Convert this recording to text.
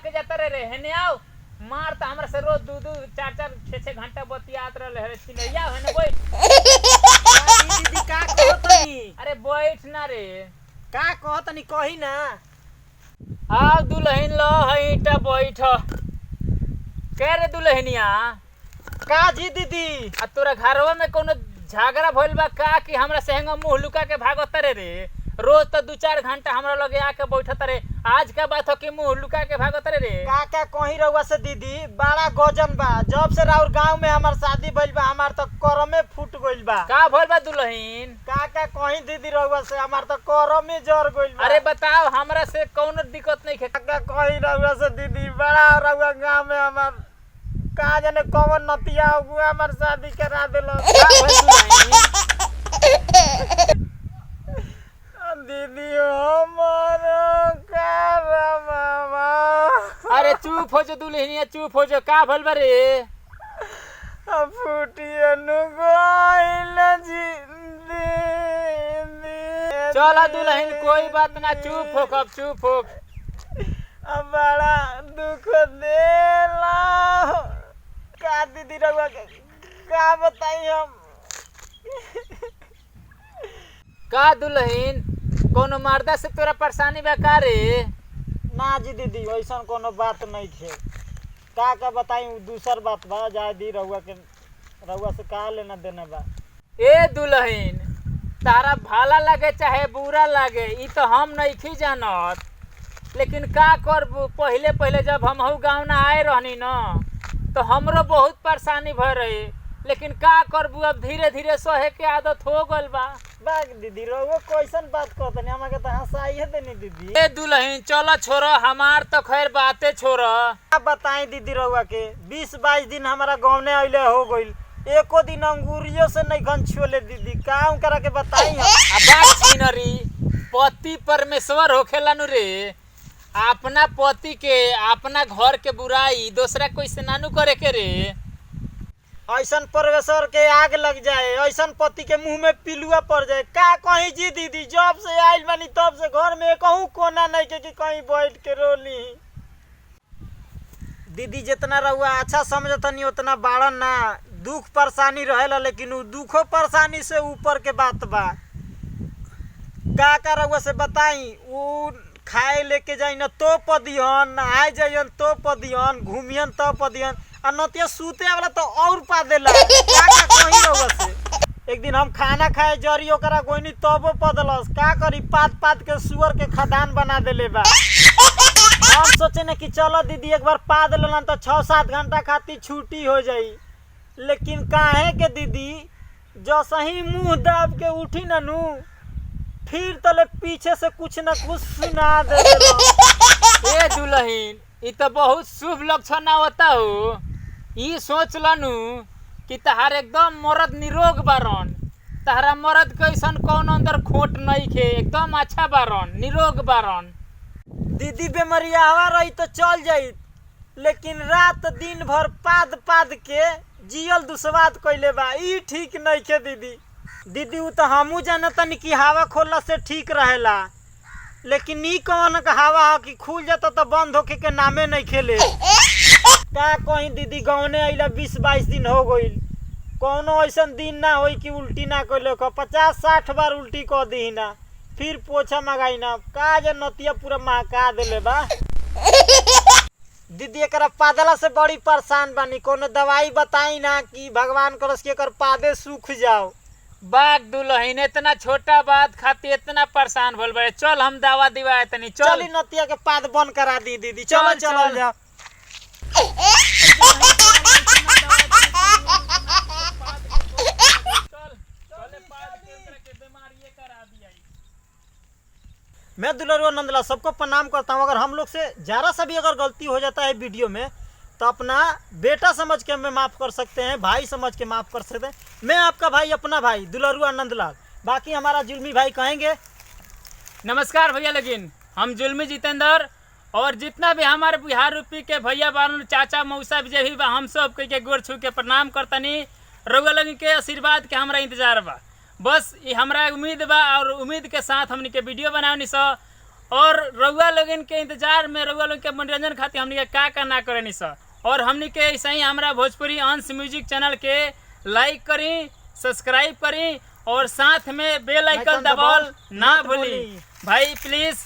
के जाता रे हेने आओ मार त हमरा से रोज 2-4 घंटा बतियात रहले रे चिनैया हेने बैठ दीदी का कहतनी अरे बैठ ना रे का कहतनी कही ना आओ दुल्हन लो हईटा बैठ के रे दुल्हनिया का जी दीदी आ तोरा घरवा में कोनो झगड़ा भइल बा का कि हमरा से हेंगा मुंह लुका के भागत रे रोज तो 2-4 घंटा हमरा लगे आके बैठत रे आज का बात हो कि मुंह लुका के भागत रे का कहीं रहुआ से दीदी बड़ा गजन बा जब से राउर गांव में हमार शादी भइल बा हमार तो करमे फूट गइल बा का भइल बा दुल्हन का कहीं दीदी रहुआ से हमार तो करमे जर गइल बा अरे बताओ हमरा से कौनो दिक्कत नहीं है का कहीं रहुआ से दीदी बड़ा रहुआ गांव में हमार का जाने कौन नतिया हुआ हमार शादी करा देलो दीदी हमार अरे चुप हो जो दुल्हनिया चुप हो जो का भइल बा रे फूटिया नु गइल जी चला दुल्हन कोई बात ना चुप हो कब चुप हो बड़ा दुख देला का दीदी रहुआ का बताई हम का दुल्हन कोनो मर्दा से तोरा परेशानी बा का रे ना जी दीदी ऐसा कोनो बात नहीं थे का बताई दूसर बात बा जाए दी रहुआ से का लेना देना बा ए दुल्हन तारा भाला लगे चाहे बुरा लगे ई तो हम नहीं जानत लेकिन का करबू पहले पहले जब हम गाँव ना आए रहनी न तो हमरो बहुत परेशानी भय रही लेकिन का करबू अब धीरे धीरे सहे के आदत हो गल बा बाग दीदी रहुआ कैसन बात कहतनी हमके तो हंसाई देनी दीदी ए दुल्हन चलो छोरो हमार तो खैर बातें छोरो आप बताई दीदी रहुआ के 20-22 दिन हमारा गाँव ने अइले हो गइल एको दिन अंगूरियों से नहीं गन छोले दीदी काम करा के बताई पति परमेश्वर होखेला नु रे अपना पति के अपना घर के बुराई दूसरा कोई से नानू करे के रे ऐसन परमेश्वर के आग लग जाए ऐसन पति के मुंह में पिलुआ पड़ जाए का कहीं जी दीदी जब से आइल बानी तब से घर में कहूँ कोना नहीं के कि कहीं बैठ के रोली दीदी जितना रहुआ अच्छा समझतनी उतना बाड़न ना दुख परेशानी रहेला लेकिन उ दुखो परेशानी से ऊपर के बात बा का रहुआ से बताई उ खाए लेके जाई न तो पदियन नहाए जाइयन तो पदियन घूमियन तो पदियन और नतिया सूते वाला तो और पा देला का कहीं रहुआ से एक दिन हम खाना खाए जरी ओकरा गोइनी तबो पदलस का करी पात के सुअर के खदान बना देले बा हम सोचे न कि चलो दीदी एक बार पा देलन तो 6-7 घंटा खातिर छुट्टी हो जाई लेकिन काहे के दीदी जो सही मुंह दाब के उठी ननू फिर तले पीछे से कुछ न कुछ सुना दे ए दुल्हन ई तो बहुत शुभ लक्षण होता हो ई सोच लनू कि तहार एकदम मर्द निरोग बारन तहरा मर्द कैसन कौन अंदर खोट नहीं खे एकदम अच्छा बारन निरोग बारन दीदी बेमरिया हवा रही तो चल जाई लेकिन रात दिन भर पाद के जियल दुस्वाद कइले बा ई ठीक नहीं खे दीदी उ तो हमू जानतनी कि हवा खोलला से ठीक रहेला लेकिन ई कौन का हवा है कि खुल जाता तो बंद होके के नामे नहीं खेले का कहीं दीदी गाँवने अइला 20-22 दिन हो गइल कौनो ऐसा दिन ना होई कि उल्टी ना कइले 50-60 बार उल्टी कह दी ना फिर पोछा मंगाई ना का जे नतिया पूरा महका देले बा दीदी एकरा पादला से बड़ी परेशान बानी कोनो दवाई बताई ना कि भगवान करस के एकर पादे सूख जाओ बाग दुल्हन इतना छोटा बात खातिर इतना परेशान भल बड़े चल हम दवा दिवाए तनी चली नतिया के पाद बंद करा दी दीदी चलो चलो जा मैं दुलारू नंदलाल सबको प्रणाम करता हूँ अगर हम लोग से ज़रा सा भी अगर गलती हो जाता है वीडियो में तो अपना बेटा समझ के हमें माफ़ कर सकते हैं भाई समझ के माफ़ कर सकते हैं मैं आपका भाई अपना भाई दुलारू नंदलाल बाकी हमारा जुल्मी भाई कहेंगे नमस्कार भैया लेकिन हम जुल्मी जितेंद्र और जितना भी हमारे बिहार रूपी के भैया बारन चाचा मौसा भी भी हम सब के गोर छू के प्रणाम करतनी रउआ लगी के आशीर्वाद के हमारा इंतजार बा बस ये हमारा उम्मीद बा और उम्मीद के साथ हमने के वीडियो बनावनी सा और रउआ लोगन के इंतजार में, रउआ लोग के मनोरंजन खातिर हमनी के का ना करेनी सर। और हमनी के ऐसे ही हमारा भोजपुरी अंश म्यूजिक चैनल के लाइक करी, सब्सक्राइब करी और साथ में बेल आइकन दबावल ना भूली भाई प्लीज।